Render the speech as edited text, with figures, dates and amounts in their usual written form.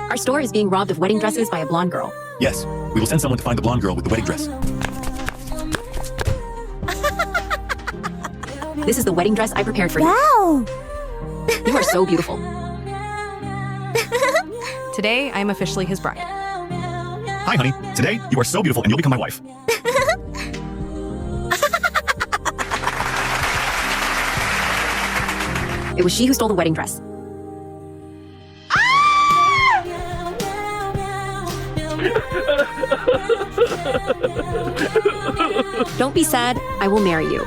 Our store is being robbed of wedding dresses by a blonde girl. Yes, we will send someone to find the blonde girl with the wedding dress. This is the wedding dress I prepared for you. Wow! You are so beautiful. Today, I am officially his bride. Hi, honey. Today, you are so beautiful and you'll become my wife. It was she who stole the wedding dress. Don't be sad. I will marry you.